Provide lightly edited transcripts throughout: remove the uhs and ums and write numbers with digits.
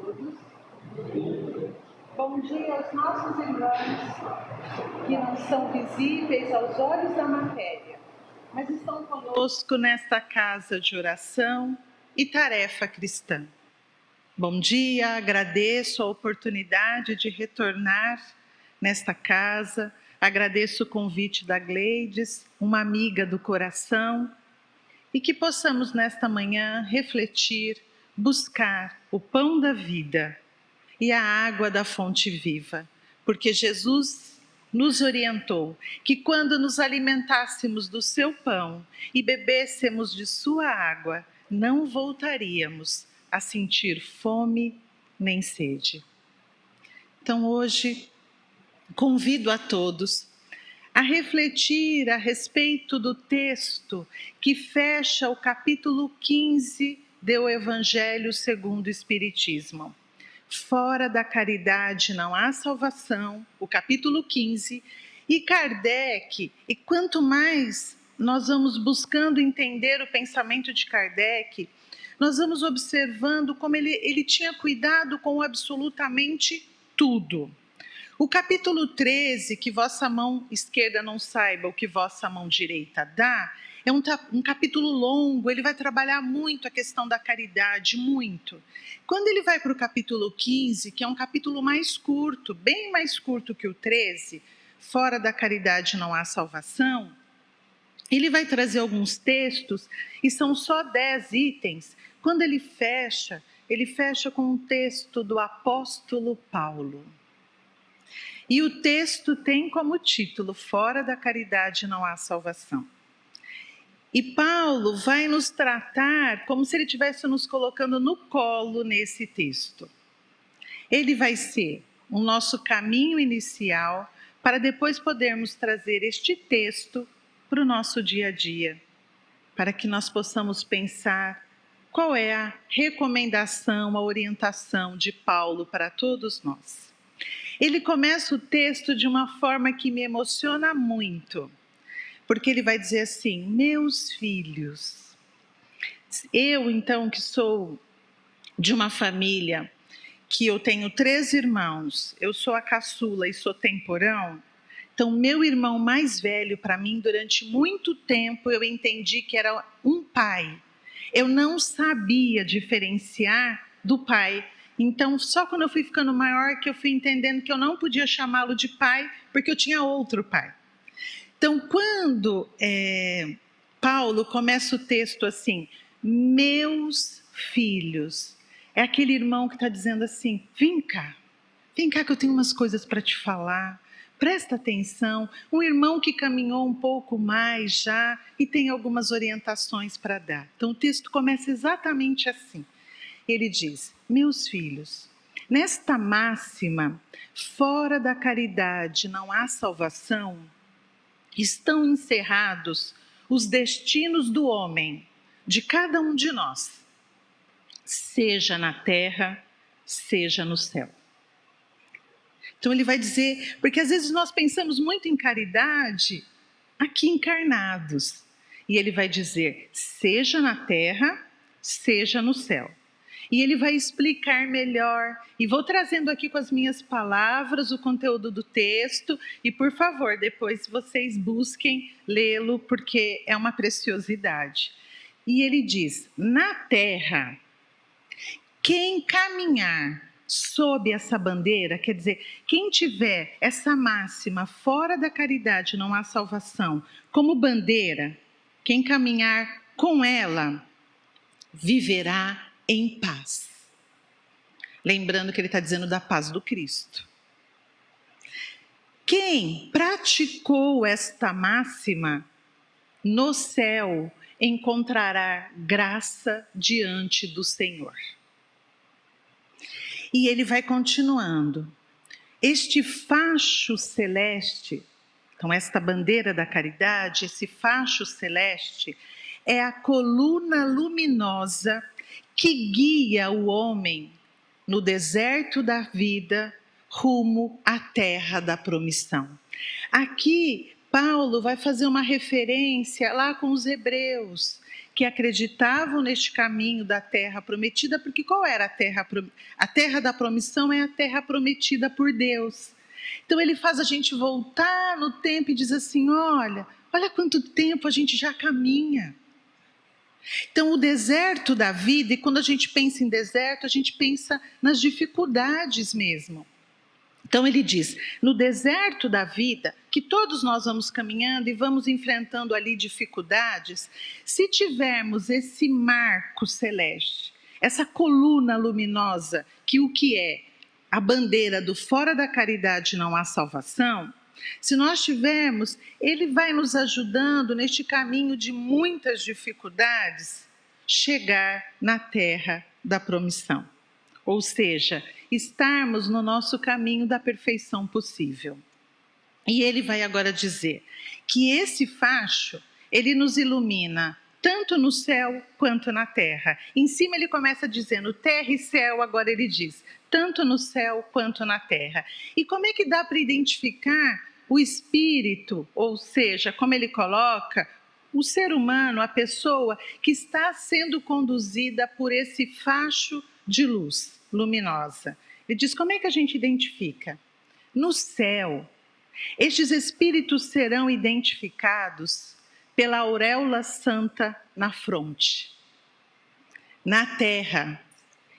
todos. Bom dia aos nossos irmãos que não são visíveis aos olhos da matéria, mas estão conosco nesta casa de oração e tarefa cristã. Bom dia, agradeço a oportunidade de retornar nesta casa, agradeço o convite da Gleides, uma amiga do coração, e que possamos nesta manhã refletir, buscar o pão da vida e a água da fonte viva, porque Jesus nos orientou que quando nos alimentássemos do seu pão e bebêssemos de sua água, não voltaríamos a sentir fome nem sede. Então hoje convido a todos a refletir a respeito do texto que fecha o capítulo 15 do Evangelho segundo o Espiritismo. Fora da caridade não há salvação, o capítulo 15, e Kardec, e quanto mais nós vamos buscando entender o pensamento de Kardec, nós vamos observando como ele tinha cuidado com absolutamente tudo. O capítulo 13, que vossa mão esquerda não saiba o que vossa mão direita dá, é um capítulo longo, ele vai trabalhar muito a questão da caridade, muito. Quando ele vai para o capítulo 15, que é um capítulo mais curto, bem mais curto que o 13, fora da caridade não há salvação, ele vai trazer alguns textos, e são só 10 itens. Quando ele fecha com um texto do apóstolo Paulo. E o texto tem como título, Fora da caridade não há salvação. E Paulo vai nos tratar como se ele estivesse nos colocando no colo nesse texto. Ele vai ser o nosso caminho inicial para depois podermos trazer este texto para o nosso dia a dia, para que nós possamos pensar qual é a recomendação, a orientação de Paulo para todos nós. Ele começa o texto de uma forma que me emociona muito, porque ele vai dizer assim: meus filhos. Eu, então, que sou de uma família que eu tenho 3 irmãos, eu sou a caçula e sou temporão, então meu irmão mais velho, para mim, durante muito tempo, eu entendi que era um pai. Eu não sabia diferenciar do pai. Então, só quando eu fui ficando maior que eu fui entendendo que eu não podia chamá-lo de pai, porque eu tinha outro pai. Então, quando Paulo começa o texto assim, meus filhos, é aquele irmão que está dizendo assim, vem cá que eu tenho umas coisas para te falar, presta atenção. Um irmão que caminhou um pouco mais já e tem algumas orientações para dar. Então, o texto começa exatamente assim. Ele diz, meus filhos, nesta máxima, fora da caridade não há salvação, estão encerrados os destinos do homem, de cada um de nós, seja na terra, seja no céu. Então ele vai dizer, porque às vezes nós pensamos muito em caridade aqui encarnados, e ele vai dizer, seja na terra, seja no céu. E ele vai explicar melhor, e vou trazendo aqui com as minhas palavras o conteúdo do texto, e por favor, depois vocês busquem lê-lo, porque é uma preciosidade. E ele diz, na terra, quem caminhar sob essa bandeira, quer dizer, quem tiver essa máxima, fora da caridade não há salvação, como bandeira, quem caminhar com ela, viverá em paz. Lembrando que ele está dizendo da paz do Cristo. Quem praticou esta máxima, no céu encontrará graça diante do Senhor. E ele vai continuando. Este facho celeste, então esta bandeira da caridade, esse facho celeste, é a coluna luminosa que guia o homem no deserto da vida rumo à terra da promissão. Aqui, Paulo vai fazer uma referência lá com os hebreus, que acreditavam neste caminho da terra prometida, porque qual era a terra? A terra da promissão é a terra prometida por Deus. Então ele faz a gente voltar no tempo e diz assim, olha quanto tempo a gente já caminha. Então o deserto da vida, e quando a gente pensa em deserto, a gente pensa nas dificuldades mesmo. Então ele diz, no deserto da vida, que todos nós vamos caminhando e vamos enfrentando ali dificuldades, se tivermos esse marco celeste, essa coluna luminosa, que o que é? A bandeira do fora da caridade não há salvação, se nós tivermos, ele vai nos ajudando neste caminho de muitas dificuldades, chegar na terra da promissão. Ou seja, estarmos no nosso caminho da perfeição possível. E ele vai agora dizer que esse facho, ele nos ilumina tanto no céu quanto na terra. Em cima ele começa dizendo terra e céu, agora ele diz tanto no céu quanto na terra. E como é que dá para identificar o espírito, ou seja, como ele coloca, o ser humano, a pessoa que está sendo conduzida por esse facho de luz luminosa? Ele diz, como é que a gente identifica? No céu, estes espíritos serão identificados pela auréola santa na fronte. Na terra,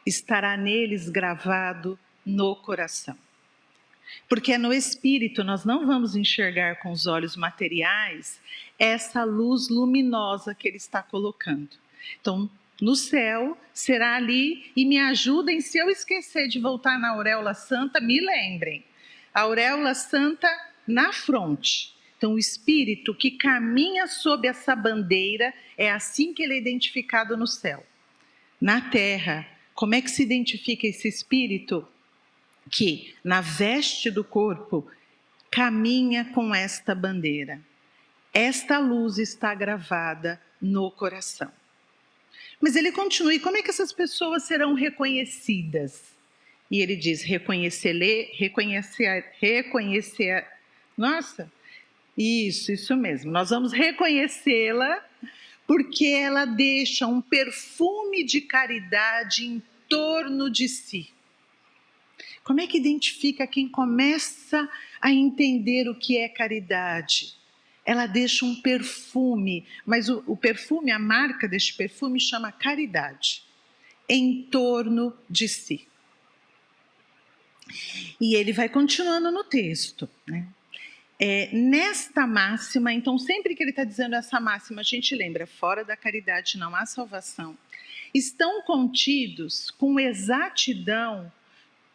estará neles gravado no coração. Porque é no espírito, nós não vamos enxergar com os olhos materiais essa luz luminosa que ele está colocando. Então, no céu, será ali, e me ajudem, se eu esquecer de voltar na auréola santa, me lembrem. A auréola santa na fronte. Então, o espírito que caminha sob essa bandeira, é assim que ele é identificado no céu. Na terra, como é que se identifica esse espírito? Que na veste do corpo caminha com esta bandeira. Esta luz está gravada no coração. Mas ele continua, e como é que essas pessoas serão reconhecidas? E ele diz, reconhecer, nossa, isso mesmo, nós vamos reconhecê-la porque ela deixa um perfume de caridade em torno de si. Como é que identifica quem começa a entender o que é caridade? Ela deixa um perfume, mas o perfume, a marca deste perfume chama caridade, em torno de si. E ele vai continuando no texto, né? Nesta máxima, então sempre que ele está dizendo essa máxima, a gente lembra, fora da caridade não há salvação, estão contidos com exatidão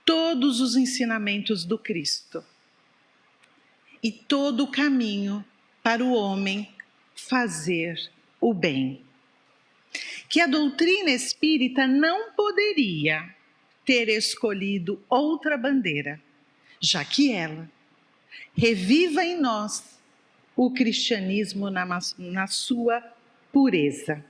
todos os ensinamentos do Cristo e todo o caminho para o homem fazer o bem. Que a doutrina espírita não poderia ter escolhido outra bandeira, já que ela reviva em nós o cristianismo na sua pureza.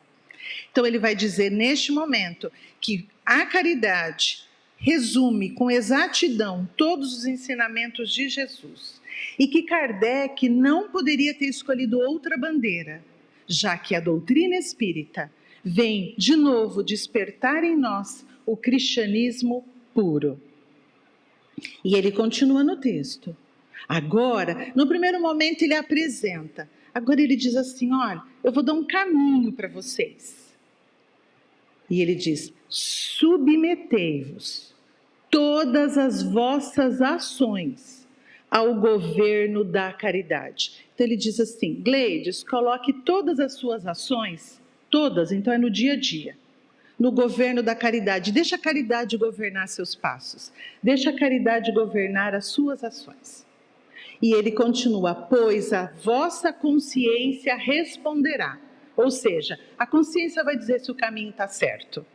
Então ele vai dizer neste momento que a caridade resume com exatidão todos os ensinamentos de Jesus e que Kardec não poderia ter escolhido outra bandeira, já que a doutrina espírita vem de novo despertar em nós o cristianismo puro. E ele continua no texto. Agora, no primeiro momento ele apresenta, agora ele diz assim, olha, eu vou dar um caminho para vocês. E ele diz, submetei-vos todas as vossas ações ao governo da caridade. Então ele diz assim, Gleides, coloque todas as suas ações, todas, então é no dia a dia, no governo da caridade. Deixa a caridade governar seus passos, deixa a caridade governar as suas ações. E ele continua, pois a vossa consciência responderá. Ou seja, a consciência vai dizer se o caminho está certo.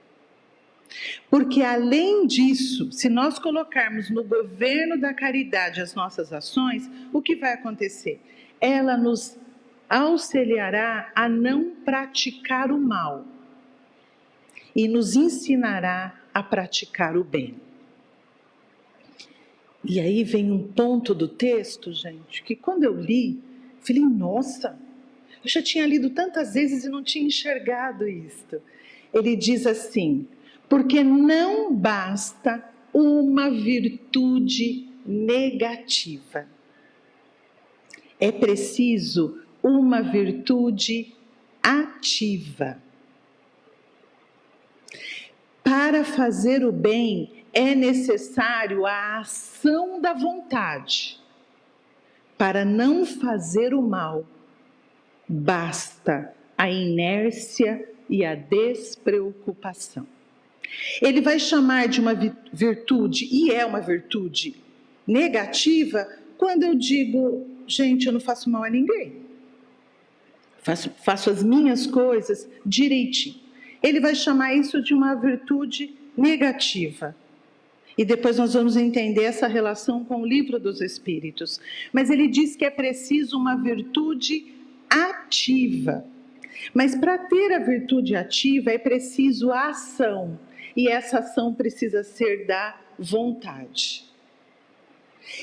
Porque além disso, se nós colocarmos no governo da caridade as nossas ações, o que vai acontecer? Ela nos auxiliará a não praticar o mal e nos ensinará a praticar o bem. E aí vem um ponto do texto, gente, que quando eu li, falei, nossa, Eu já tinha lido tantas vezes e não tinha enxergado isto. Ele diz assim: porque não basta uma virtude negativa. É preciso uma virtude ativa. Para fazer o bem é necessário a ação da vontade. Para não fazer o mal, basta a inércia e a despreocupação. Ele vai chamar de uma virtude, e é uma virtude negativa, quando eu digo, gente, eu não faço mal a ninguém. Faço as minhas coisas direitinho. Ele vai chamar isso de uma virtude negativa. E depois nós vamos entender essa relação com o Livro dos Espíritos. Mas ele diz que é preciso uma virtude ativa. Mas para ter a virtude ativa é preciso a ação. E essa ação precisa ser da vontade.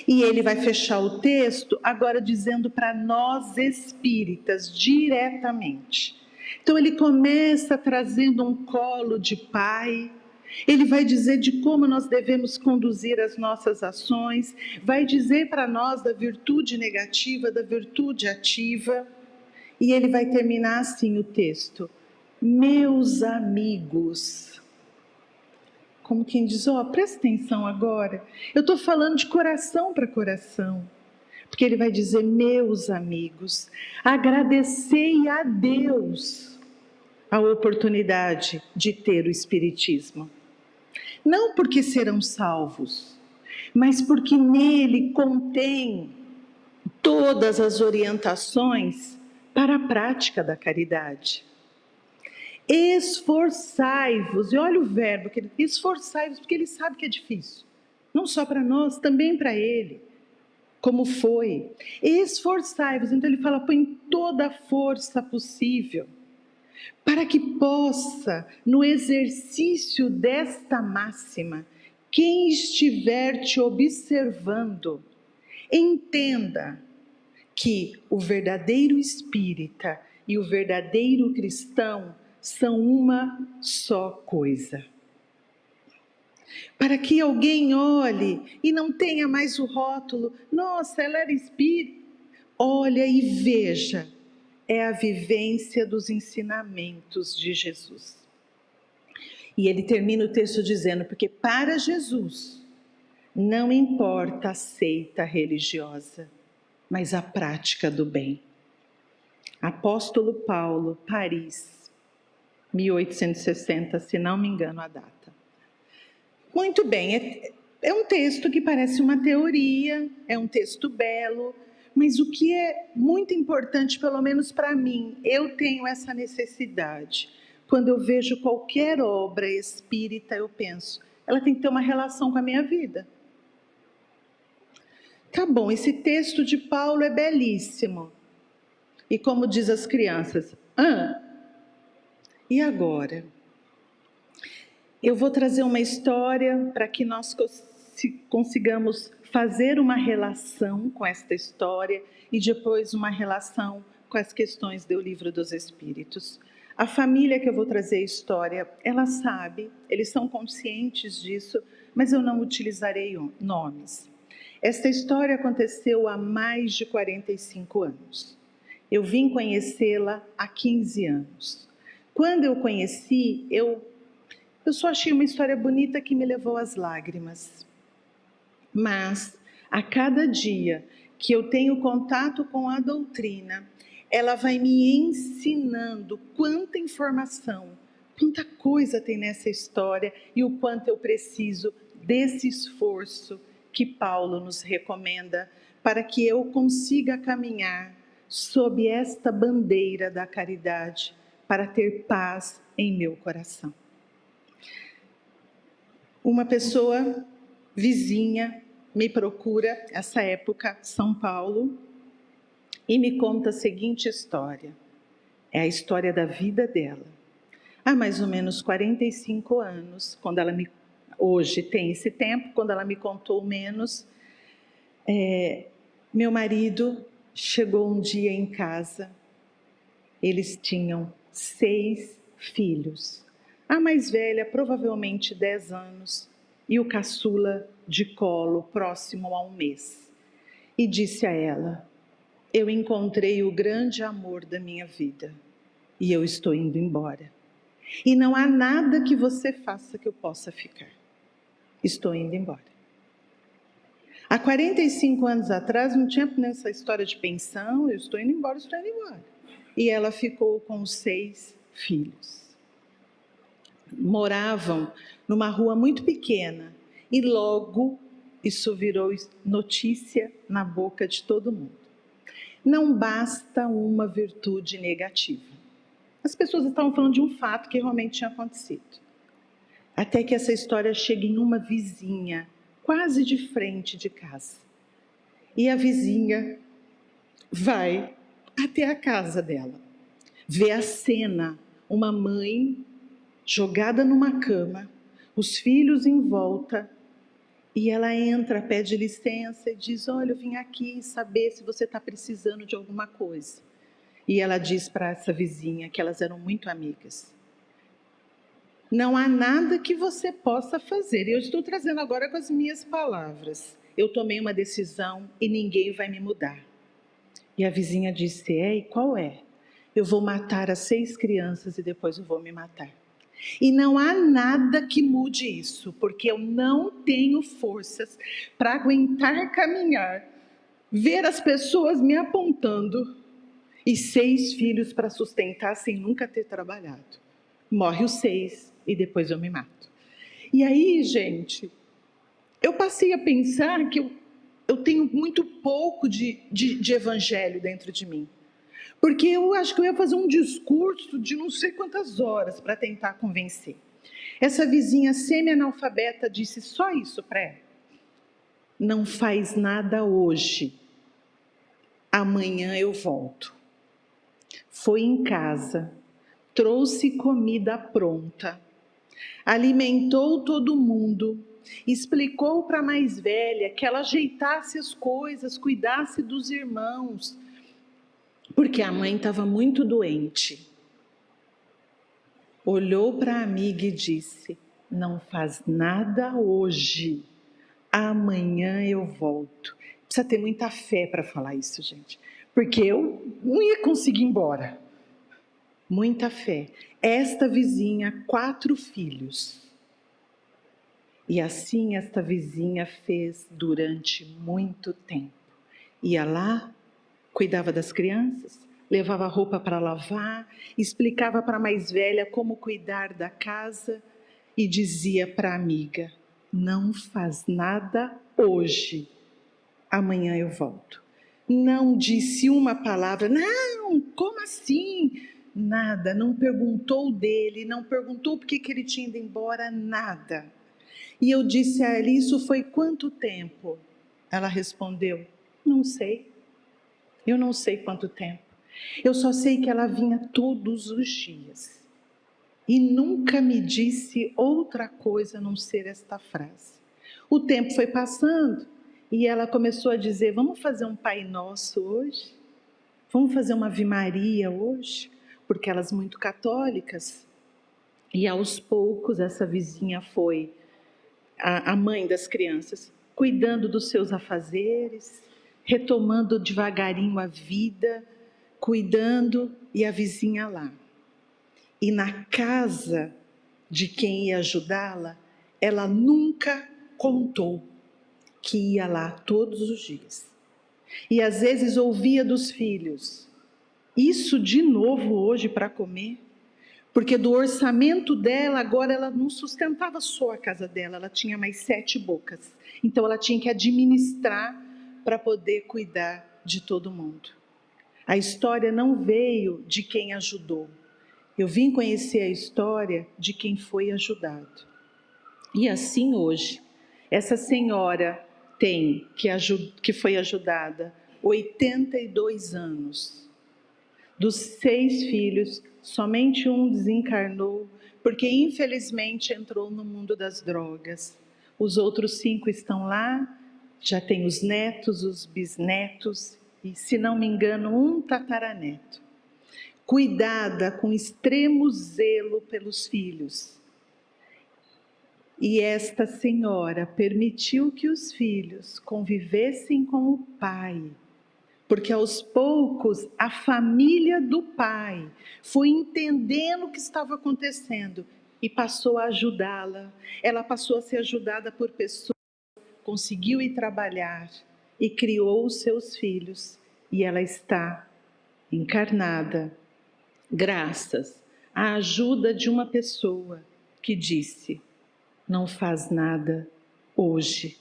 E ele vai fechar o texto agora dizendo para nós espíritas diretamente. Então ele começa trazendo um colo de pai. Ele vai dizer de como nós devemos conduzir as nossas ações, vai dizer para nós da virtude negativa, da virtude ativa, e ele vai terminar assim o texto: meus amigos. Como quem diz, presta atenção agora, eu estou falando de coração para coração, porque ele vai dizer, meus amigos, agradecei a Deus a oportunidade de ter o Espiritismo. Não porque serão salvos, mas porque nele contém todas as orientações para a prática da caridade. Esforçai-vos, e olha o verbo, esforçai-vos, porque ele sabe que é difícil, não só para nós, também para ele, como foi. Esforçai-vos, então ele fala, põe toda a força possível, para que possa, no exercício desta máxima, quem estiver te observando, entenda que o verdadeiro espírita e o verdadeiro cristão são uma só coisa. Para que alguém olhe e não tenha mais o rótulo, nossa, ela era espírita. Olha e veja, é a vivência dos ensinamentos de Jesus. E ele termina o texto dizendo, porque para Jesus não importa a seita religiosa, mas a prática do bem. Apóstolo Paulo, Paris, 1860, se não me engano a data. Muito bem, é um texto que parece uma teoria, é um texto belo, mas o que é muito importante, pelo menos para mim, eu tenho essa necessidade. Quando eu vejo qualquer obra espírita, eu penso, ela tem que ter uma relação com a minha vida. Tá bom, esse texto de Paulo é belíssimo. E como diz as crianças, e agora? Eu vou trazer uma história para que nós consigamos fazer uma relação com esta história e depois uma relação com as questões do Livro dos Espíritos. A família que eu vou trazer a história, ela sabe, eles são conscientes disso, mas eu não utilizarei nomes. Esta história aconteceu há mais de 45 anos. Eu vim conhecê-la há 15 anos. Quando eu conheci, eu só achei uma história bonita que me levou às lágrimas. Mas, a cada dia que eu tenho contato com a doutrina, ela vai me ensinando quanta informação, quanta coisa tem nessa história e o quanto eu preciso desse esforço que Paulo nos recomenda para que eu consiga caminhar sob esta bandeira da caridade, para ter paz em meu coração. Uma pessoa vizinha me procura, essa época, São Paulo, e me conta a seguinte história. É a história da vida dela. Há mais ou menos 45 anos, hoje tem esse tempo, quando ela me contou menos, meu marido chegou um dia em casa Eles tinham 6 filhos. A mais velha, provavelmente 10 anos, e o caçula de colo, próximo a 1 mês. E disse a ela: eu encontrei o grande amor da minha vida e eu estou indo embora. E não há nada que você faça que eu possa ficar. Estou indo embora. Há 45 anos atrás não tinha nessa história de pensão, eu estou indo embora, estou indo embora. E ela ficou com os 6 filhos. Moravam numa rua muito pequena e logo isso virou notícia na boca de todo mundo. Não basta uma virtude negativa. As pessoas estavam falando de um fato que realmente tinha acontecido. Até que essa história chega em uma vizinha, quase de frente de casa. E a vizinha vai até a casa dela, vê a cena, uma mãe jogada numa cama, os filhos em volta, e ela entra, pede licença e diz: olha, eu vim aqui saber se você está precisando de alguma coisa. E ela diz para essa vizinha, que elas eram muito amigas: não há nada que você possa fazer. Eu estou trazendo agora com as minhas palavras. Eu tomei uma decisão e ninguém vai me mudar. E a vizinha disse: e qual é? Eu vou matar as 6 crianças e depois eu vou me matar. E não há nada que mude isso, porque eu não tenho forças para aguentar caminhar, ver as pessoas me apontando e 6 filhos para sustentar sem nunca ter trabalhado. Morre os 6 e depois eu me mato. E aí, gente, eu passei a pensar que eu tenho muito pouco de evangelho dentro de mim. Porque eu acho que eu ia fazer um discurso de não sei quantas horas para tentar convencer. Essa vizinha semi-analfabeta disse só isso para ela: não faz nada hoje, amanhã eu volto. Foi em casa, trouxe comida pronta, alimentou todo mundo, explicou para a mais velha que ela ajeitasse as coisas, cuidasse dos irmãos, porque a mãe estava muito doente. Olhou para a amiga e disse: não faz nada hoje, amanhã eu volto. Precisa ter muita fé para falar isso, gente, porque eu não ia conseguir ir embora. Muita fé. Esta vizinha, 4 filhos. E assim esta vizinha fez durante muito tempo. Ia lá, cuidava das crianças, levava roupa para lavar, explicava para a mais velha como cuidar da casa e dizia para a amiga: não faz nada hoje, amanhã eu volto. Não disse uma palavra: não, como assim? Nada, não perguntou dele, não perguntou por que ele tinha ido embora, nada. E eu disse a ela: isso foi quanto tempo? Ela respondeu: não sei. Eu não sei quanto tempo. Eu só sei que ela vinha todos os dias. E nunca me disse outra coisa a não ser esta frase. O tempo foi passando e ela começou a dizer: vamos fazer um Pai Nosso hoje? Vamos fazer uma Ave Maria hoje? Porque elas muito católicas. E aos poucos essa vizinha foi, a mãe das crianças, cuidando dos seus afazeres, retomando devagarinho a vida, cuidando, e a vizinha lá. E na casa de quem ia ajudá-la, ela nunca contou que ia lá todos os dias. E às vezes ouvia dos filhos: isso de novo hoje para comer? Porque do orçamento dela, agora ela não sustentava só a casa dela, ela tinha mais 7 bocas. Então ela tinha que administrar para poder cuidar de todo mundo. A história não veio de quem ajudou. Eu vim conhecer a história de quem foi ajudado. E assim hoje, essa senhora tem, que foi ajudada, 82 anos. Dos 6 filhos, somente um desencarnou, porque infelizmente entrou no mundo das drogas. Os outros 5 estão lá, já tem os netos, os bisnetos, e se não me engano, um tataraneto. cuidada com extremo zelo pelos filhos. E esta senhora permitiu que os filhos convivessem com o pai, porque aos poucos a família do pai foi entendendo o que estava acontecendo e passou a ajudá-la. Ela passou a ser ajudada por pessoas, conseguiu ir trabalhar e criou os seus filhos. E ela está encarnada graças à ajuda de uma pessoa que disse: não faz nada hoje,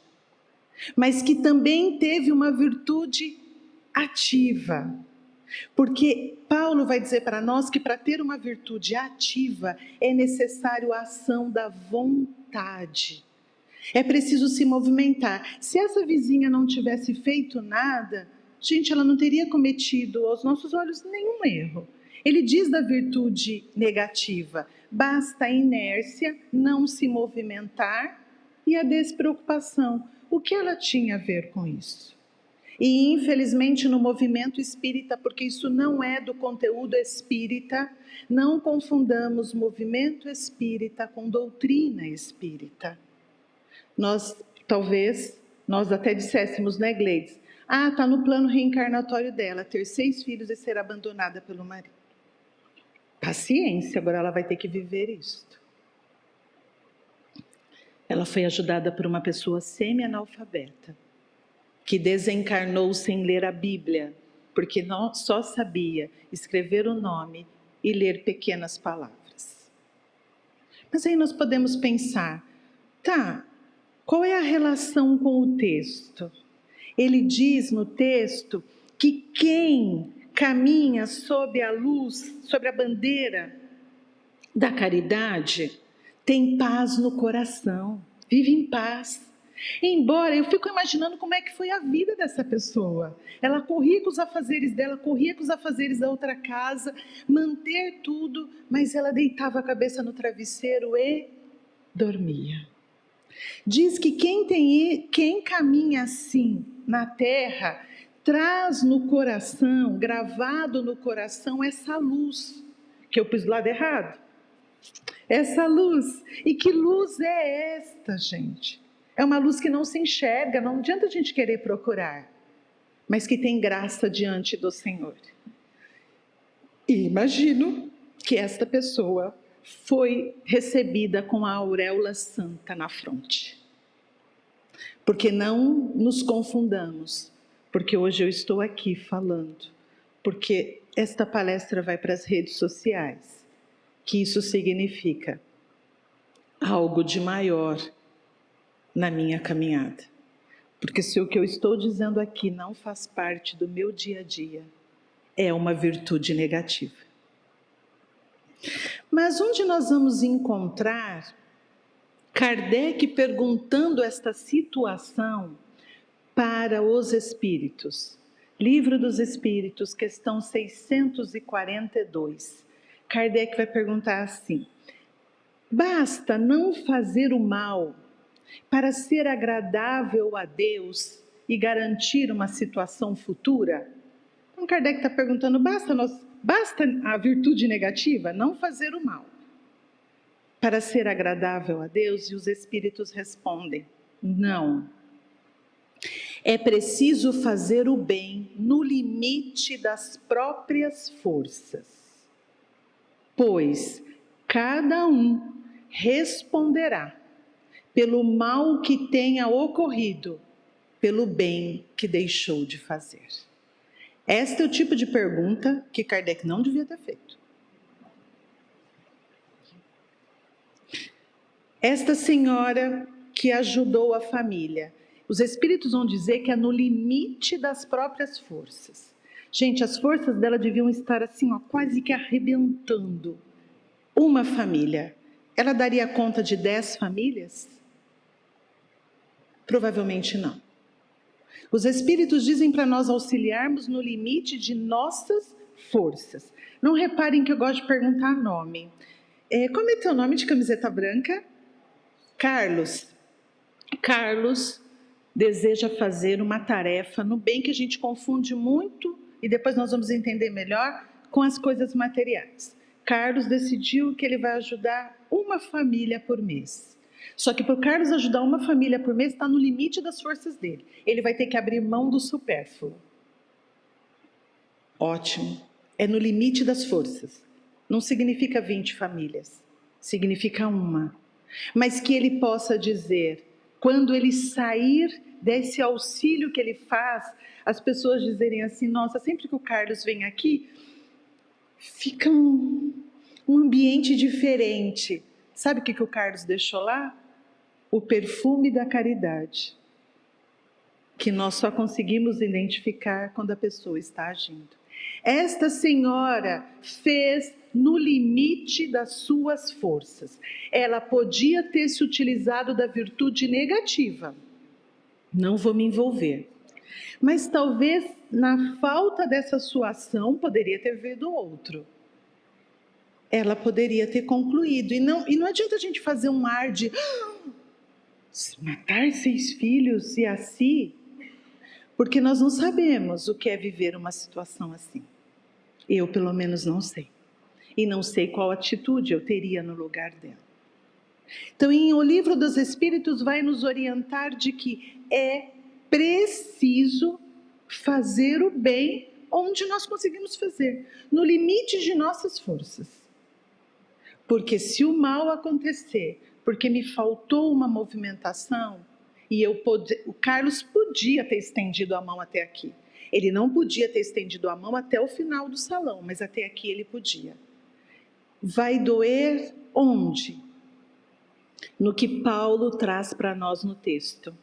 mas que também teve uma virtude ativa, porque Paulo vai dizer para nós que para ter uma virtude ativa é necessário a ação da vontade, é preciso se movimentar. Se essa vizinha não tivesse feito nada, gente, ela não teria cometido aos nossos olhos nenhum erro. Ele diz da virtude negativa: basta a inércia, não se movimentar, e a despreocupação. O que ela tinha a ver com isso? E infelizmente no movimento espírita, porque isso não é do conteúdo espírita, não confundamos movimento espírita com doutrina espírita. Talvez nós até disséssemos, né, Gleides? Está no plano reencarnatório dela, ter 6 filhos e ser abandonada pelo marido. Paciência, agora ela vai ter que viver isto. Ela foi ajudada por uma pessoa semi-analfabeta, que desencarnou sem ler a Bíblia, porque só sabia escrever o nome e ler pequenas palavras. Mas aí nós podemos pensar, qual é a relação com o texto? Ele diz no texto que quem caminha sob a luz, sobre a bandeira da caridade, tem paz no coração, vive em paz. Embora eu fico imaginando como é que foi a vida dessa pessoa. Ela corria com os afazeres dela, corria com os afazeres da outra casa, manter tudo, mas ela deitava a cabeça no travesseiro e dormia. Diz que quem caminha assim na terra, traz no coração, gravado no coração, essa luz, que eu pus do lado errado. Essa luz. E que luz é esta, gente? É uma luz que não se enxerga, não adianta a gente querer procurar, mas que tem graça diante do Senhor. E imagino que esta pessoa foi recebida com a auréola santa na fronte. Porque não nos confundamos, porque hoje eu estou aqui falando, porque esta palestra vai para as redes sociais, que isso significa algo de maior na minha caminhada. Porque se o que eu estou dizendo aqui não faz parte do meu dia a dia, é uma virtude negativa. Mas onde nós vamos encontrar Kardec perguntando esta situação para os espíritos? Livro dos Espíritos, questão 642. Kardec vai perguntar assim: basta não fazer o mal para ser agradável a Deus e garantir uma situação futura? Então Kardec está perguntando, basta a virtude negativa, não fazer o mal, para ser agradável a Deus? E os Espíritos respondem, não. É preciso fazer o bem no limite das próprias forças, pois cada um responderá pelo mal que tenha ocorrido, pelo bem que deixou de fazer. Este é o tipo de pergunta que Kardec não devia ter feito. Esta senhora que ajudou a família, os Espíritos vão dizer que é no limite das próprias forças. Gente, as forças dela deviam estar assim, quase que arrebentando. Uma família, ela daria conta de 10 famílias? Provavelmente não. Os Espíritos dizem para nós auxiliarmos no limite de nossas forças. Não reparem que eu gosto de perguntar nome. Como é teu nome de camiseta branca? Carlos. Carlos deseja fazer uma tarefa, no bem que a gente confunde muito, e depois nós vamos entender melhor, com as coisas materiais. Carlos decidiu que ele vai ajudar uma família por mês. Só que para o Carlos ajudar uma família por mês está no limite das forças dele. Ele vai ter que abrir mão do supérfluo. Ótimo. É no limite das forças. Não significa 20 famílias. Significa uma. Mas que ele possa dizer, quando ele sair desse auxílio que ele faz, as pessoas dizerem assim, nossa, sempre que o Carlos vem aqui, fica um ambiente diferente. Sabe o que o Carlos deixou lá? O perfume da caridade, que nós só conseguimos identificar quando a pessoa está agindo. Esta senhora fez no limite das suas forças. Ela podia ter se utilizado da virtude negativa. Não vou me envolver. Mas talvez na falta dessa sua ação poderia ter vindo outro. Ela poderia ter concluído. E não adianta a gente fazer um ar de matar 6 filhos e assim, porque nós não sabemos o que é viver uma situação assim. Eu, pelo menos, não sei. E não sei qual atitude eu teria no lugar dela. Então, o Livro dos Espíritos vai nos orientar de que é preciso fazer o bem onde nós conseguimos fazer, no limite de nossas forças. Porque se o mal acontecer, porque me faltou uma movimentação, e o Carlos podia ter estendido a mão até aqui. Ele não podia ter estendido a mão até o final do salão, mas até aqui ele podia. Vai doer onde? No que Paulo traz para nós no texto.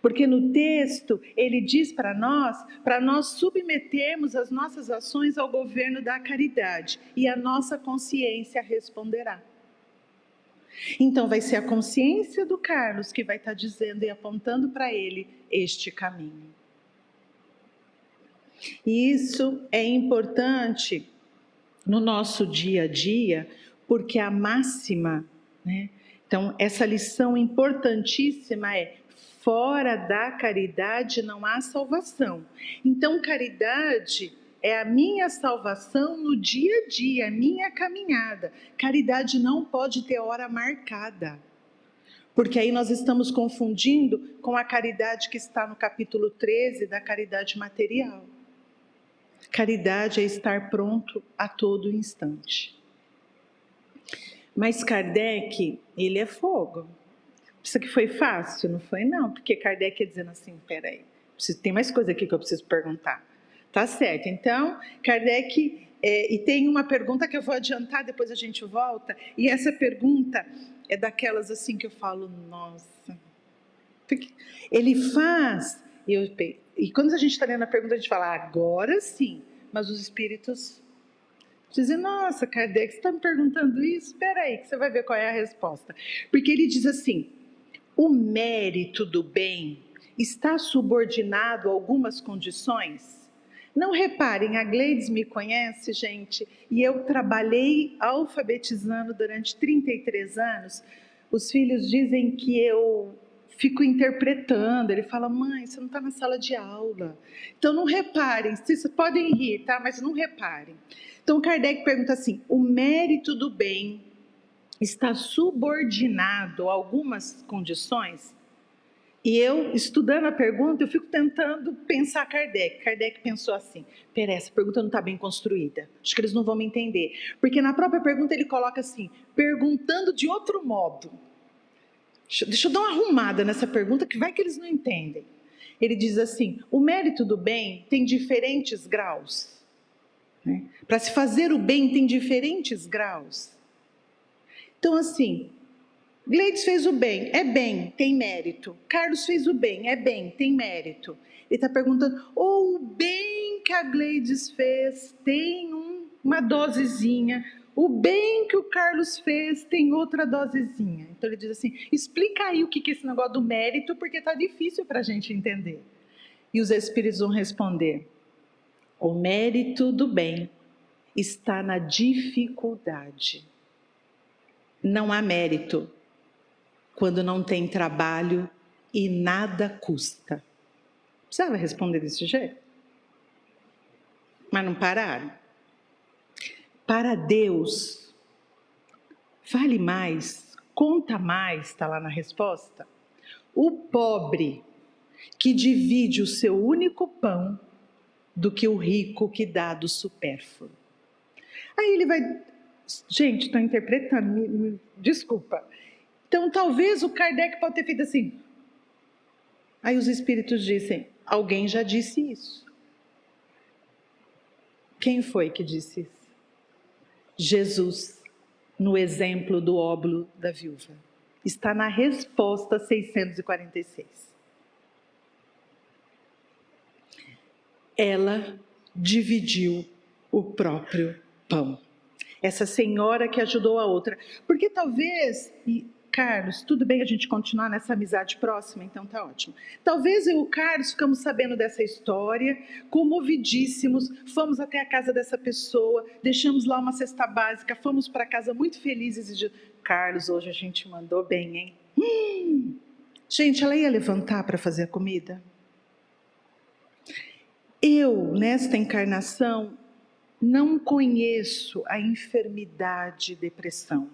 Porque no texto ele diz para nós submetermos as nossas ações ao governo da caridade, e a nossa consciência responderá. Então vai ser a consciência do Carlos que vai estar dizendo e apontando para ele este caminho. E isso é importante no nosso dia a dia, porque a máxima, né? Então essa lição importantíssima é: fora da caridade não há salvação. Então caridade é a minha salvação no dia a dia, a minha caminhada. Caridade não pode ter hora marcada, porque aí nós estamos confundindo com a caridade que está no capítulo 13 da caridade material. Caridade é estar pronto a todo instante. Mas Kardec, ele é fogo. Isso aqui foi fácil? Não foi não, porque Kardec ia dizendo assim, peraí, tem mais coisa aqui que eu preciso perguntar. Tá certo, então Kardec, e tem uma pergunta que eu vou adiantar, depois a gente volta, e essa pergunta é daquelas assim que eu falo, nossa, porque ele faz, e quando a gente está lendo a pergunta, a gente fala, agora sim, mas os espíritos dizem, nossa, Kardec, você está me perguntando isso? Espera aí, que você vai ver qual é a resposta. Porque ele diz assim, o mérito do bem está subordinado a algumas condições? Não reparem, a Gleides me conhece, gente, e eu trabalhei alfabetizando durante 33 anos. Os filhos dizem que eu fico interpretando. Ele fala, mãe, você não está na sala de aula. Então não reparem, vocês podem rir, tá? Mas não reparem. Então Kardec pergunta assim, o mérito do bem está subordinado a algumas condições? E eu, estudando a pergunta, eu fico tentando pensar Kardec. Kardec pensou assim, peraí, essa pergunta não está bem construída. Acho que eles não vão me entender. Porque na própria pergunta ele coloca assim, perguntando de outro modo. Deixa eu dar uma arrumada nessa pergunta, que vai que eles não entendem. Ele diz assim, o mérito do bem tem diferentes graus. Né? Para se fazer o bem tem diferentes graus. Então assim, Gleides fez o bem, é bem, tem mérito. Carlos fez o bem, é bem, tem mérito. Ele está perguntando, o bem que a Gleides fez tem uma dosezinha, o bem que o Carlos fez tem outra dosezinha. Então ele diz assim, explica aí o que é esse negócio do mérito, porque está difícil para a gente entender. E os espíritos vão responder, o mérito do bem está na dificuldade. Não há mérito quando não tem trabalho e nada custa. Precisava responder desse jeito? Mas não pararam. Para Deus, vale mais, conta mais, está lá na resposta, o pobre que divide o seu único pão do que o rico que dá do supérfluo. Aí ele vai... Gente, estou interpretando, desculpa. Então, talvez o Kardec pode ter feito assim. Aí os espíritos dizem, alguém já disse isso. Quem foi que disse isso? Jesus, no exemplo do óbolo da viúva. Está na resposta 646. Ela dividiu o próprio pão. Essa senhora que ajudou a outra. Porque talvez, e Carlos, tudo bem a gente continuar nessa amizade próxima? Então tá ótimo. Talvez eu e o Carlos ficamos sabendo dessa história, comovidíssimos, fomos até a casa dessa pessoa, deixamos lá uma cesta básica, fomos para casa muito felizes e dizendo, Carlos, hoje a gente mandou bem, hein? Gente, ela ia levantar para fazer a comida? Eu, nesta encarnação, não conheço a enfermidade depressão.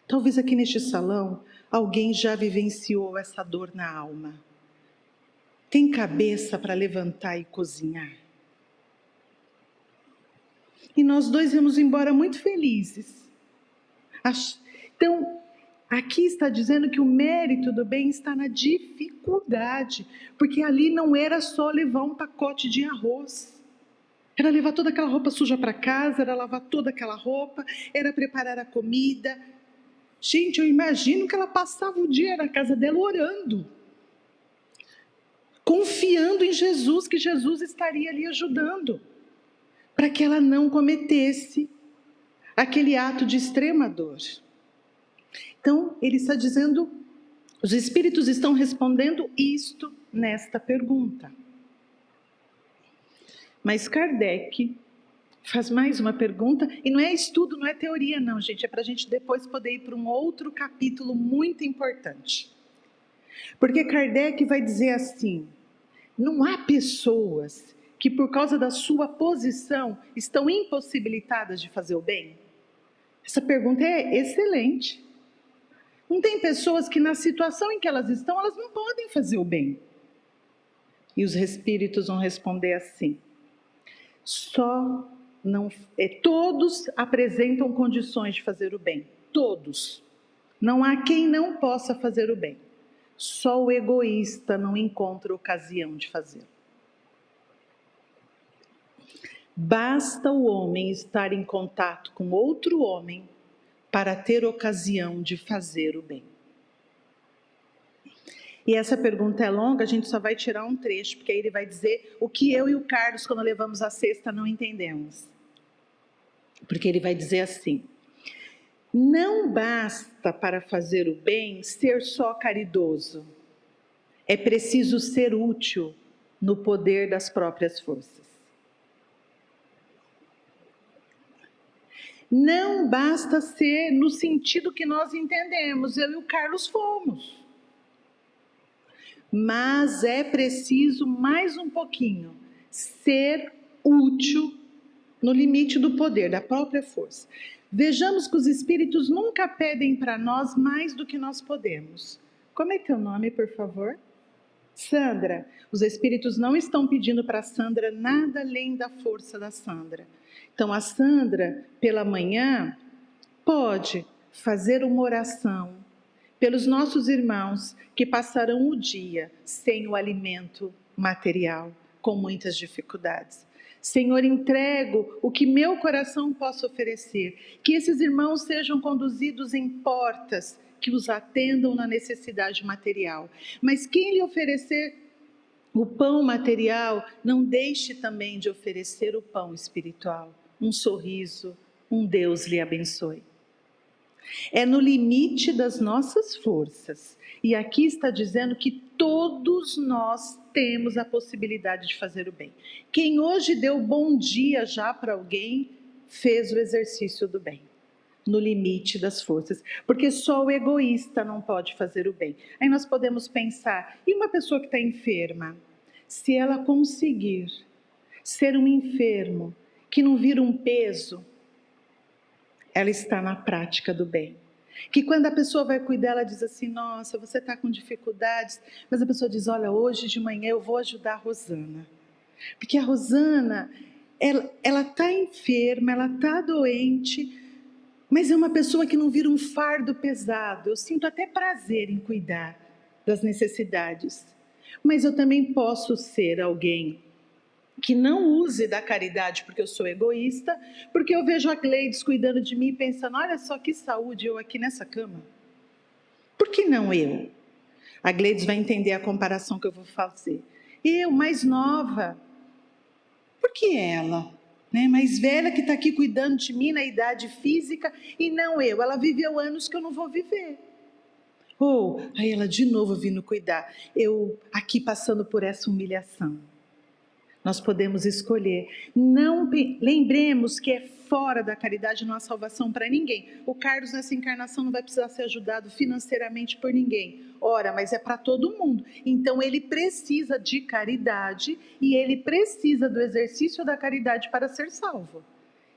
Talvez aqui neste salão, alguém já vivenciou essa dor na alma. Tem cabeça para levantar e cozinhar? E nós dois íamos embora muito felizes. Então, aqui está dizendo que o mérito do bem está na dificuldade, porque ali não era só levar um pacote de arroz. Era levar toda aquela roupa suja para casa, era lavar toda aquela roupa, era preparar a comida. Gente, eu imagino que ela passava o dia na casa dela orando, confiando em Jesus, que Jesus estaria ali ajudando, para que ela não cometesse aquele ato de extrema dor. Então, ele está dizendo, os espíritos estão respondendo isto nesta pergunta. Mas Kardec faz mais uma pergunta, e não é estudo, não é teoria não, gente, é para a gente depois poder ir para um outro capítulo muito importante. Porque Kardec vai dizer assim, não há pessoas que por causa da sua posição estão impossibilitadas de fazer o bem? Essa pergunta é excelente. Não tem pessoas que na situação em que elas estão, elas não podem fazer o bem. E os espíritos vão responder assim, todos apresentam condições de fazer o bem, todos. Não há quem não possa fazer o bem. Só o egoísta não encontra ocasião de fazer. Basta o homem estar em contato com outro homem para ter ocasião de fazer o bem. E essa pergunta é longa, a gente só vai tirar um trecho, porque aí ele vai dizer o que eu e o Carlos, quando levamos a cesta, não entendemos. Porque ele vai dizer assim, não basta para fazer o bem ser só caridoso, é preciso ser útil no poder das próprias forças. Não basta ser no sentido que nós entendemos, eu e o Carlos fomos. Mas é preciso mais um pouquinho ser útil no limite do poder, da própria força. Vejamos que os espíritos nunca pedem para nós mais do que nós podemos. Como é teu nome, por favor? Sandra. Os espíritos não estão pedindo para a Sandra nada além da força da Sandra. Então a Sandra, pela manhã, pode fazer uma oração pelos nossos irmãos que passarão o dia sem o alimento material, com muitas dificuldades. Senhor, entrego o que meu coração possa oferecer, que esses irmãos sejam conduzidos em portas que os atendam na necessidade material. Mas quem lhe oferecer o pão material, não deixe também de oferecer o pão espiritual, um sorriso, um Deus lhe abençoe. É no limite das nossas forças. E aqui está dizendo que todos nós temos a possibilidade de fazer o bem. Quem hoje deu bom dia já para alguém, fez o exercício do bem. No limite das forças. Porque só o egoísta não pode fazer o bem. Aí nós podemos pensar, e uma pessoa que está enferma? Se ela conseguir ser um enfermo que não vira um peso, ela está na prática do bem. Que quando a pessoa vai cuidar, ela diz assim, nossa, você está com dificuldades, mas a pessoa diz, olha, hoje de manhã eu vou ajudar a Rosana. Porque a Rosana, ela está enferma, ela está doente, mas é uma pessoa que não vira um fardo pesado. Eu sinto até prazer em cuidar das necessidades. Mas eu também posso ser alguém que não use da caridade porque eu sou egoísta, porque eu vejo a Gleides cuidando de mim e pensando, olha só que saúde eu aqui nessa cama. Por que não eu? A Gleides vai entender a comparação que eu vou fazer. Eu, mais nova, por que ela? Mais velha que está aqui cuidando de mim na idade física e não eu. Ela viveu anos que eu não vou viver. Aí ela de novo vindo cuidar. Eu aqui passando por essa humilhação. Nós podemos escolher. Não lembremos que é fora da caridade não há salvação para ninguém. O Carlos nessa encarnação não vai precisar ser ajudado financeiramente por ninguém. Ora, mas é para todo mundo. Então ele precisa de caridade e ele precisa do exercício da caridade para ser salvo.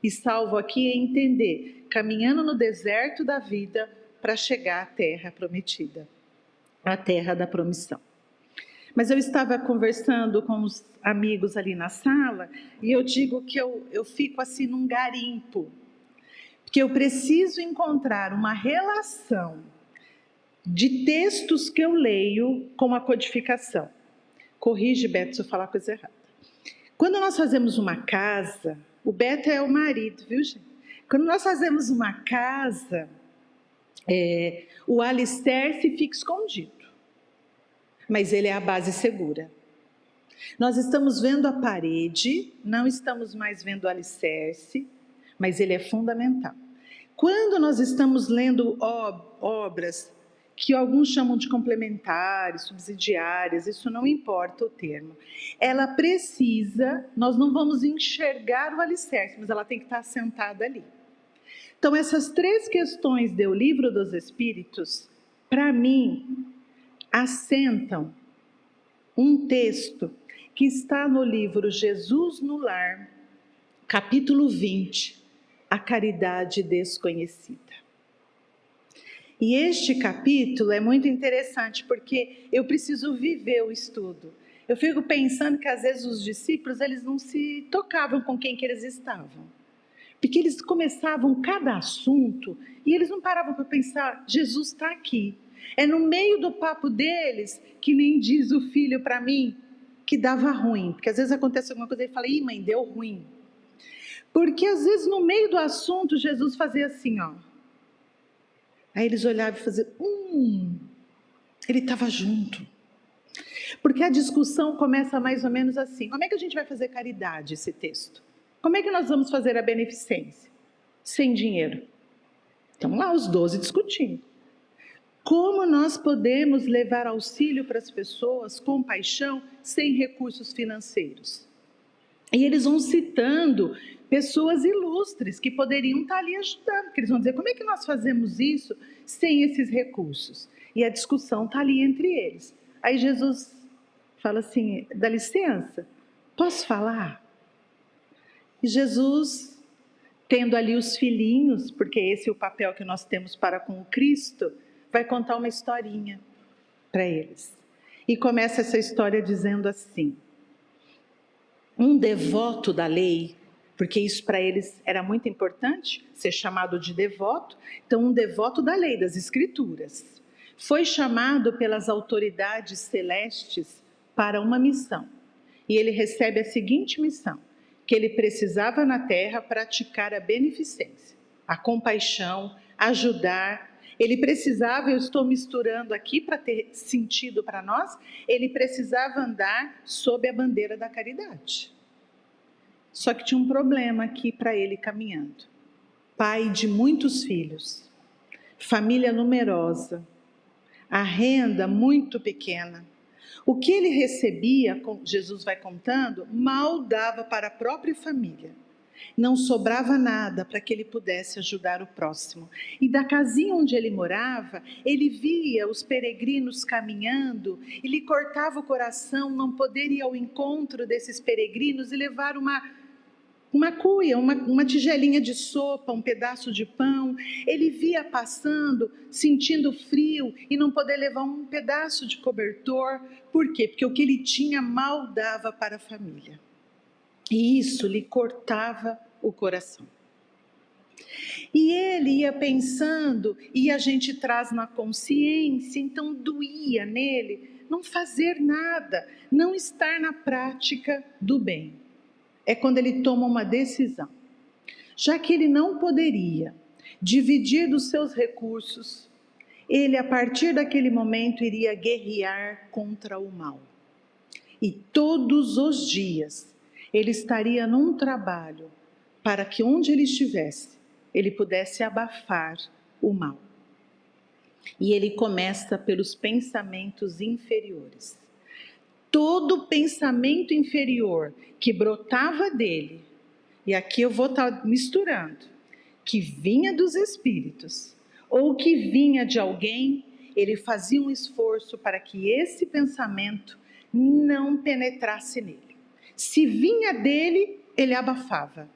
E salvo aqui é entender, caminhando no deserto da vida para chegar à terra prometida, à terra da promissão. Mas eu estava conversando com os amigos ali na sala e eu digo que eu fico assim num garimpo, porque eu preciso encontrar uma relação de textos que eu leio com a codificação. Corrige, Beto, se eu falar coisa errada. Quando nós fazemos uma casa, o Beto é o marido, viu, gente? Quando nós fazemos uma casa, o alicerce fica escondido. Mas ele é a base segura. Nós estamos vendo a parede, não estamos mais vendo o alicerce, mas ele é fundamental. Quando nós estamos lendo obras que alguns chamam de complementares, subsidiárias, isso não importa o termo, ela precisa, nós não vamos enxergar o alicerce, mas ela tem que estar assentada ali. Então essas 3 questões do Livro dos Espíritos, para mim, assentam um texto que está no livro Jesus no Lar, capítulo 20, A Caridade Desconhecida. E este capítulo é muito interessante porque eu preciso viver o estudo. Eu fico pensando que às vezes os discípulos eles não se tocavam com quem que eles estavam. Porque eles começavam cada assunto e eles não paravam para pensar, Jesus está aqui. É no meio do papo deles, que nem diz o filho para mim, que dava ruim. Porque às vezes acontece alguma coisa e ele fala, ih mãe, deu ruim. Porque às vezes no meio do assunto, Jesus fazia assim, ó. Aí eles olhavam e faziam, ele estava junto. Porque a discussão começa mais ou menos assim, como é que a gente vai fazer caridade, esse texto? Como é que nós vamos fazer a beneficência? Sem dinheiro. Estão lá os 12 discutindo. Como nós podemos levar auxílio para as pessoas, compaixão, sem recursos financeiros? E eles vão citando pessoas ilustres que poderiam estar ali ajudando, porque eles vão dizer, como é que nós fazemos isso sem esses recursos? E a discussão está ali entre eles. Aí Jesus fala assim, dá licença, posso falar? E Jesus, tendo ali os filhinhos, porque esse é o papel que nós temos para com o Cristo, vai contar uma historinha para eles. E começa essa história dizendo assim, um devoto da lei, porque isso para eles era muito importante, ser chamado de devoto, então um devoto da lei, das escrituras, foi chamado pelas autoridades celestes para uma missão. E ele recebe a seguinte missão, que ele precisava na terra praticar a beneficência, a compaixão, ajudar. Ele precisava, eu estou misturando aqui para ter sentido para nós, ele precisava andar sob a bandeira da caridade. Só que tinha um problema aqui para ele caminhando. Pai de muitos filhos, família numerosa, a renda muito pequena. O que ele recebia, Jesus vai contando, mal dava para a própria família. Não sobrava nada para que ele pudesse ajudar o próximo. E da casinha onde ele morava, ele via os peregrinos caminhando e lhe cortava o coração não poder ir ao encontro desses peregrinos e levar uma uma cuia, uma tigelinha de sopa, um pedaço de pão. Ele via passando, sentindo frio e não poder levar um pedaço de cobertor. Por quê? Porque o que ele tinha mal dava para a família. E isso lhe cortava o coração. E ele ia pensando, e a gente traz na consciência, então doía nele não fazer nada, não estar na prática do bem. É quando ele toma uma decisão. Já que ele não poderia dividir dos seus recursos, ele a partir daquele momento iria guerrear contra o mal. E todos os dias ele estaria num trabalho para que onde ele estivesse, ele pudesse abafar o mal. E ele começa pelos pensamentos inferiores. Todo pensamento inferior que brotava dele, e aqui eu vou estar misturando, que vinha dos espíritos, ou que vinha de alguém, ele fazia um esforço para que esse pensamento não penetrasse nele. Se vinha dele, ele abafava.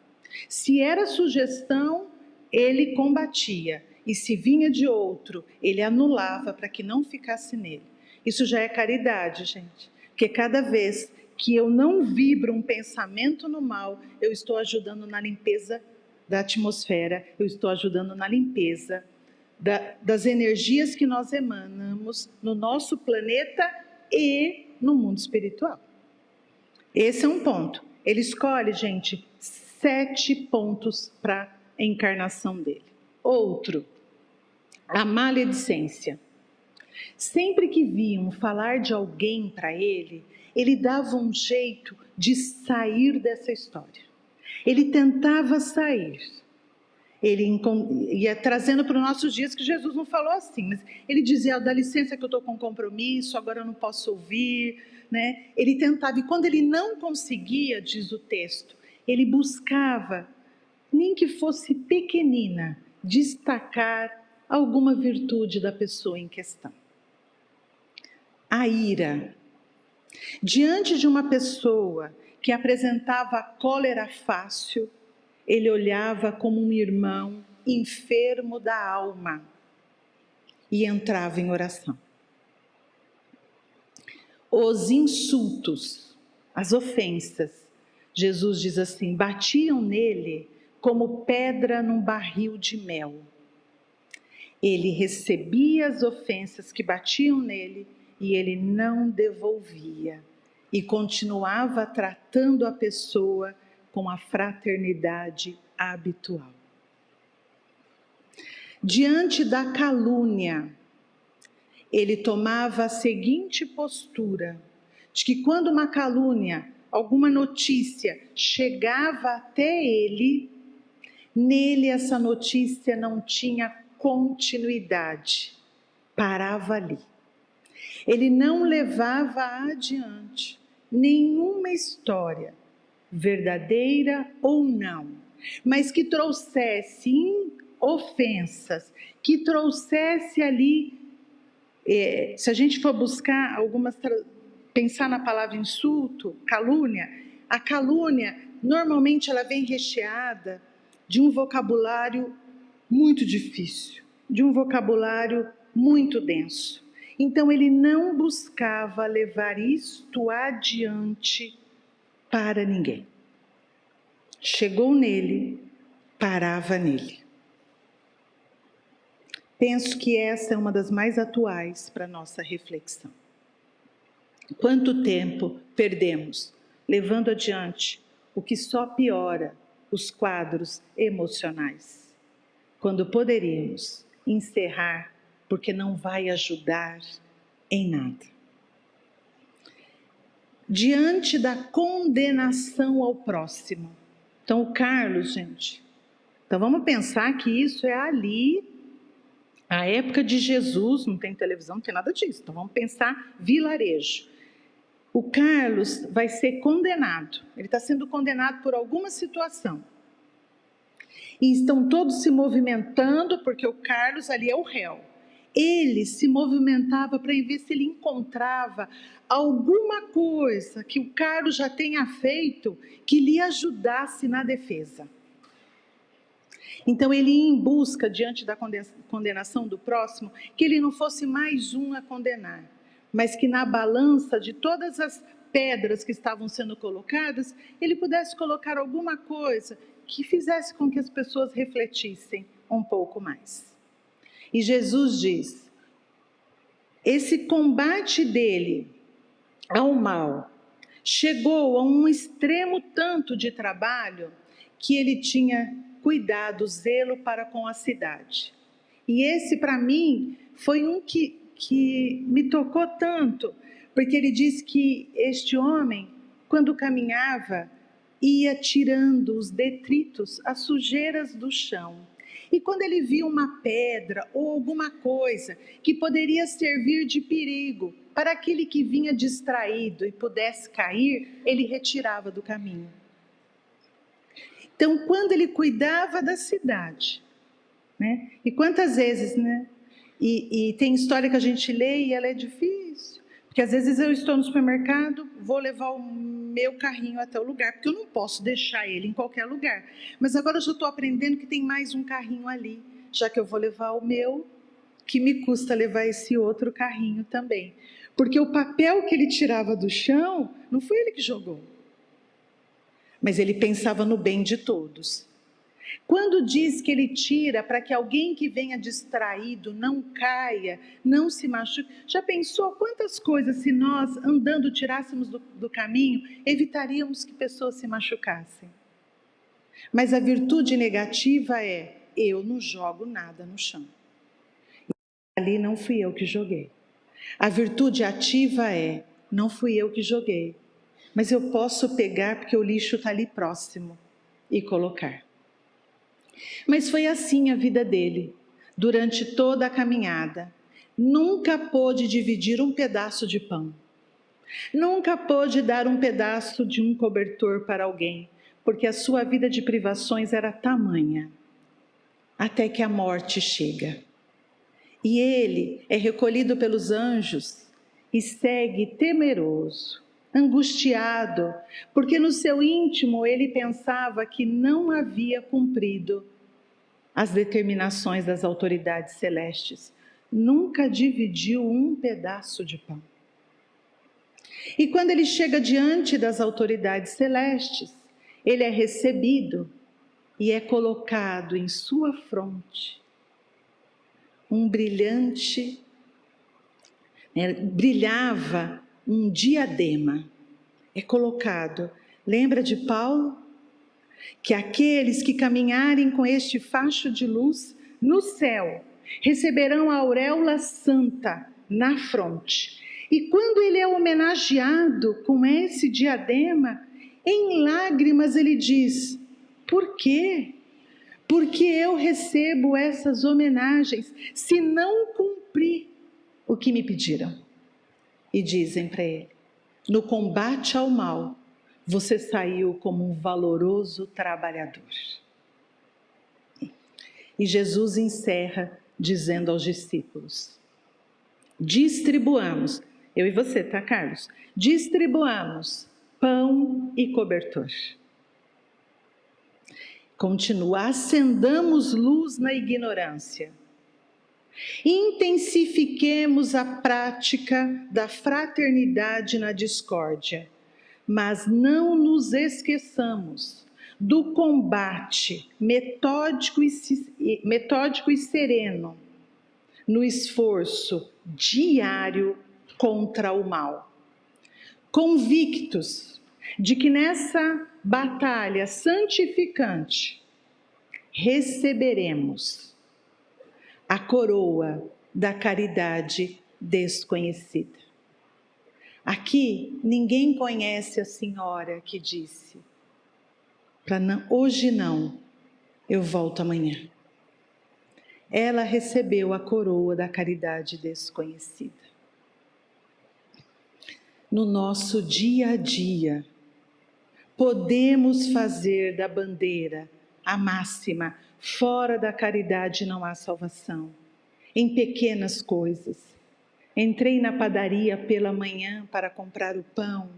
Se era sugestão, ele combatia. E se vinha de outro, ele anulava para que não ficasse nele. Isso já é caridade, gente. Porque cada vez que eu não vibro um pensamento no mal, eu estou ajudando na limpeza da atmosfera, eu estou ajudando na limpeza das energias que nós emanamos no nosso planeta e no mundo espiritual. Esse é um ponto. Ele escolhe, gente, 7 pontos para a encarnação dele. Outro, a maledicência. Sempre que viam falar de alguém para ele, ele dava um jeito de sair dessa história. Ele tentava sair. Ele ia trazendo para os nossos dias que Jesus não falou assim, mas ele dizia, dá licença que eu estou com compromisso, agora eu não posso ouvir, né? Ele tentava, e quando ele não conseguia, diz o texto, ele buscava, nem que fosse pequenina, destacar alguma virtude da pessoa em questão. A ira. Diante de uma pessoa que apresentava cólera fácil, ele olhava como um irmão enfermo da alma e entrava em oração. Os insultos, as ofensas, Jesus diz assim, batiam nele como pedra num barril de mel. Ele recebia as ofensas que batiam nele e ele não devolvia. E continuava tratando a pessoa com a fraternidade habitual. Diante da calúnia, ele tomava a seguinte postura, de que quando uma calúnia, alguma notícia chegava até ele, nele essa notícia não tinha continuidade, parava ali. Ele não levava adiante nenhuma história, verdadeira ou não, mas que trouxesse ofensas, que trouxesse ali, se a gente for buscar pensar na palavra insulto, calúnia, a calúnia normalmente ela vem recheada de um vocabulário muito difícil, de um vocabulário muito denso. Então ele não buscava levar isto adiante para ninguém. Chegou nele, parava nele. Penso que essa é uma das mais atuais para a nossa reflexão. Quanto tempo perdemos levando adiante o que só piora os quadros emocionais, quando poderíamos encerrar porque não vai ajudar em nada. Diante da condenação ao próximo. Então o Carlos, gente, então vamos pensar que isso é ali, a época de Jesus, não tem televisão, não tem nada disso, então vamos pensar vilarejo. O Carlos vai ser condenado, ele está sendo condenado por alguma situação. E estão todos se movimentando porque o Carlos ali é o réu. ele se movimentava para ver se ele encontrava alguma coisa que o Carlos já tenha feito que lhe ajudasse na defesa. Então ele ia em busca, diante da condenação do próximo, que ele não fosse mais um a condenar, mas que na balança de todas as pedras que estavam sendo colocadas, ele pudesse colocar alguma coisa que fizesse com que as pessoas refletissem um pouco mais. E Jesus diz, esse combate dele ao mal chegou a um extremo tanto de trabalho que ele tinha cuidado, zelo para com a cidade. E esse, para mim, foi um que me tocou tanto, porque ele diz que este homem, quando caminhava, ia tirando os detritos, as sujeiras do chão. E quando ele via uma pedra ou alguma coisa que poderia servir de perigo para aquele que vinha distraído e pudesse cair, ele retirava do caminho. Então, quando ele cuidava da cidade, né? E quantas vezes, né? E tem história que a gente lê e ela é difícil, porque às vezes eu estou no supermercado, vou levar o meu carrinho até o lugar, porque eu não posso deixar ele em qualquer lugar. Mas agora eu já estou aprendendo que tem mais um carrinho ali, já que eu vou levar o meu, que me custa levar esse outro carrinho também. Porque o papel que ele tirava do chão, não foi ele que jogou. Mas ele pensava no bem de todos. Quando diz que ele tira para que alguém que venha distraído não caia, não se machuque, já pensou quantas coisas se nós andando tirássemos do caminho, evitaríamos que pessoas se machucassem? Mas a virtude negativa é, eu não jogo nada no chão. Ali não fui eu que joguei. A virtude ativa é, não fui eu que joguei, mas eu posso pegar porque o lixo está ali próximo e colocar. Mas foi assim a vida dele, durante toda a caminhada. Nunca pôde dividir um pedaço de pão. Nunca pôde dar um pedaço de um cobertor para alguém, porque a sua vida de privações era tamanha, até que a morte chega. E ele é recolhido pelos anjos e segue temeroso, angustiado, porque no seu íntimo ele pensava que não havia cumprido as determinações das autoridades celestes. Nunca dividiu um pedaço de pão. E quando ele chega diante das autoridades celestes, ele é recebido e é colocado em sua fronte um brilhante, brilhava um diadema. É colocado, lembra de Paulo? Que aqueles que caminharem com este facho de luz no céu receberão a auréola santa na fronte. E quando ele é homenageado com esse diadema, em lágrimas ele diz, por quê? Porque eu recebo essas homenagens se não cumprir o que me pediram. E dizem para ele, no combate ao mal, você saiu como um valoroso trabalhador. E Jesus encerra dizendo aos discípulos, distribuamos, eu e você, tá, Carlos? Distribuamos pão e cobertor. Continua, acendamos luz na ignorância. Intensifiquemos a prática da fraternidade na discórdia, mas não nos esqueçamos do combate metódico e sereno no esforço diário contra o mal. Convictos de que nessa batalha santificante receberemos a coroa da caridade desconhecida. Aqui ninguém conhece a senhora que disse, hoje não, eu volto amanhã. Ela recebeu a coroa da caridade desconhecida. No nosso dia a dia, podemos fazer da bandeira a máxima, fora da caridade não há salvação. em pequenas coisas. Entrei na padaria pela manhã para comprar o pão.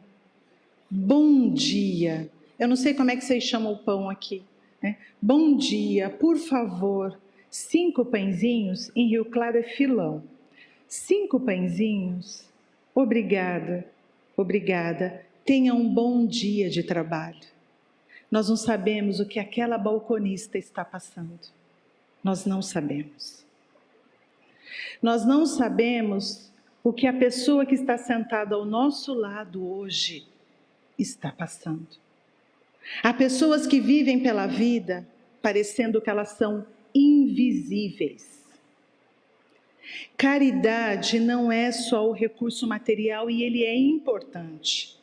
Bom dia. Eu não sei como é que vocês chamam o pão aqui, né? Bom dia, por favor, 5 pãezinhos, em Rio Claro é filão. 5 pãezinhos, obrigada, obrigada. Tenha um bom dia de trabalho. Nós não sabemos o que aquela balconista está passando. Nós não sabemos. Nós não sabemos o que a pessoa que está sentada ao nosso lado hoje está passando. Há pessoas que vivem pela vida parecendo que elas são invisíveis. Caridade não é só o recurso material e ele é importante,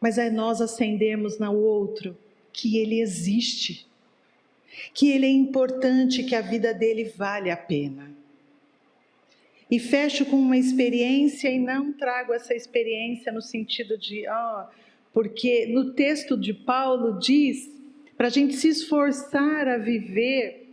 mas é nós acendermos no outro que ele existe, que ele é importante, que a vida dele vale a pena. E fecho com uma experiência e não trago essa experiência no sentido de, porque no texto de Paulo diz para a gente se esforçar a viver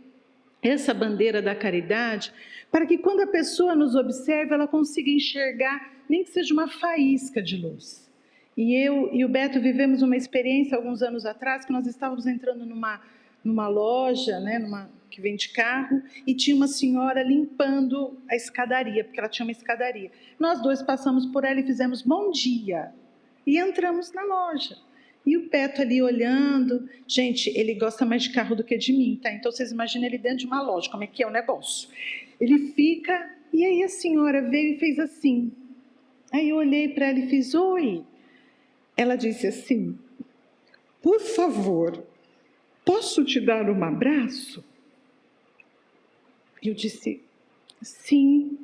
essa bandeira da caridade, para que quando a pessoa nos observa, ela consiga enxergar, nem que seja uma faísca de luz. E eu e o Beto vivemos uma experiência alguns anos atrás, que nós estávamos entrando numa loja, né, que vende carro, e tinha uma senhora limpando a escadaria, porque ela tinha uma escadaria. Nós dois passamos por ela e fizemos bom dia, e entramos na loja. E o Beto ali olhando, gente, ele gosta mais de carro do que de mim, tá? Então vocês imaginam ele dentro de uma loja, como é que é o negócio. Ele fica, e aí a senhora veio e fez assim. Aí eu olhei para ela e fiz, oi. Ela disse assim, por favor, posso te dar um abraço? Eu disse, sim.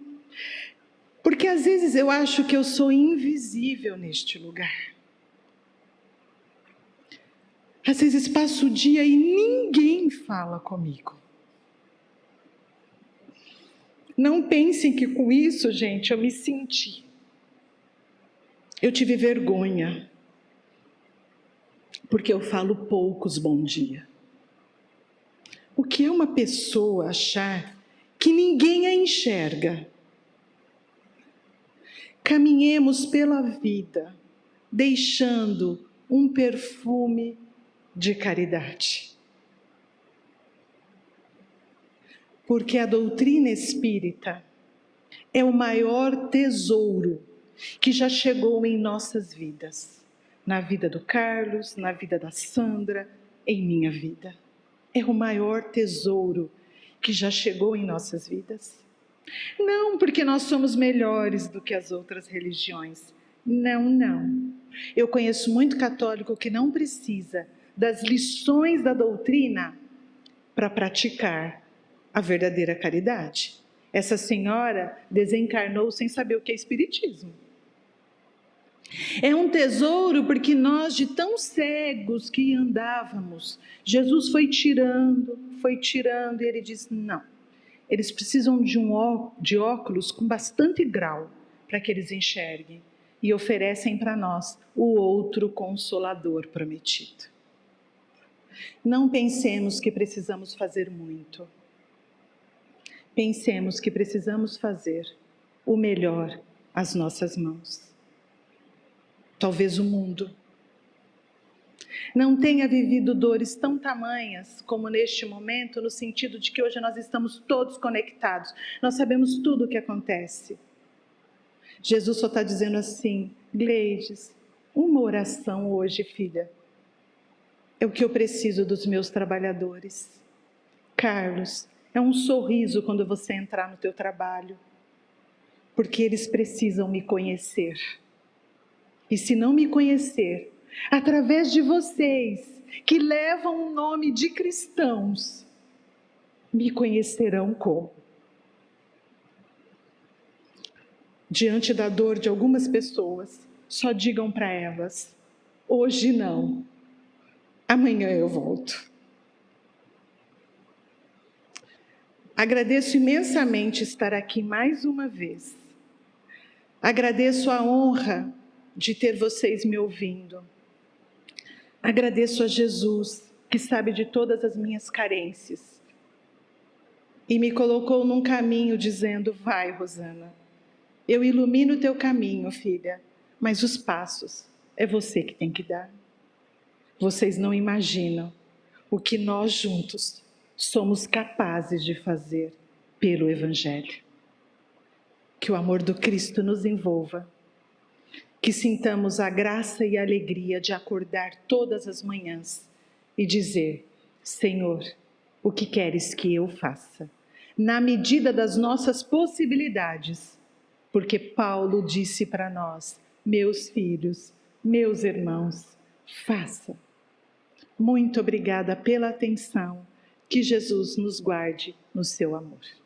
Porque às vezes eu acho que eu sou invisível neste lugar. Às vezes passo o dia e ninguém fala comigo. Não pensem que com isso, gente, eu me senti. Eu tive vergonha. Porque eu falo poucos bom dia. O que é uma pessoa achar que ninguém a enxerga? Caminhemos pela vida, deixando um perfume de caridade. Porque a doutrina espírita é o maior tesouro que já chegou em nossas vidas. Na vida do Carlos, na vida da Sandra, em minha vida. É o maior tesouro que já chegou em nossas vidas. Não porque nós somos melhores do que as outras religiões. Não, não. Eu conheço muito católico que não precisa das lições da doutrina para praticar a verdadeira caridade. Essa senhora desencarnou sem saber o que é espiritismo. É um tesouro porque nós, de tão cegos que andávamos, Jesus foi tirando, e ele disse, não, eles precisam de óculos com bastante grau para que eles enxerguem e oferecem para nós o outro consolador prometido. Não pensemos que precisamos fazer muito. Pensemos que precisamos fazer o melhor às nossas mãos. Talvez o mundo não tenha vivido dores tão tamanhas como neste momento, no sentido de que hoje nós estamos todos conectados, nós sabemos tudo o que acontece. Jesus só está dizendo assim, Gleides, uma oração hoje, filha, é o que eu preciso dos meus trabalhadores. Carlos, é um sorriso quando você entrar no teu trabalho, porque eles precisam me conhecer. E se não me conhecer, através de vocês, que levam o nome de cristãos, me conhecerão como? Diante da dor de algumas pessoas, só digam para elas, hoje não, amanhã eu volto. Agradeço imensamente estar aqui mais uma vez. Agradeço a honra de ter vocês me ouvindo. Agradeço a Jesus, que sabe de todas as minhas carências. e me colocou num caminho dizendo: vai, Rosana, eu ilumino o teu caminho, filha, mas os passos é você que tem que dar. Vocês não imaginam o que nós juntos somos capazes de fazer pelo Evangelho. Que o amor do Cristo nos envolva, que sintamos a graça e a alegria de acordar todas as manhãs e dizer: Senhor, o que queres que eu faça? Na medida das nossas possibilidades, porque Paulo disse para nós: meus filhos, meus irmãos, faça. Muito obrigada pela atenção, que Jesus nos guarde no seu amor.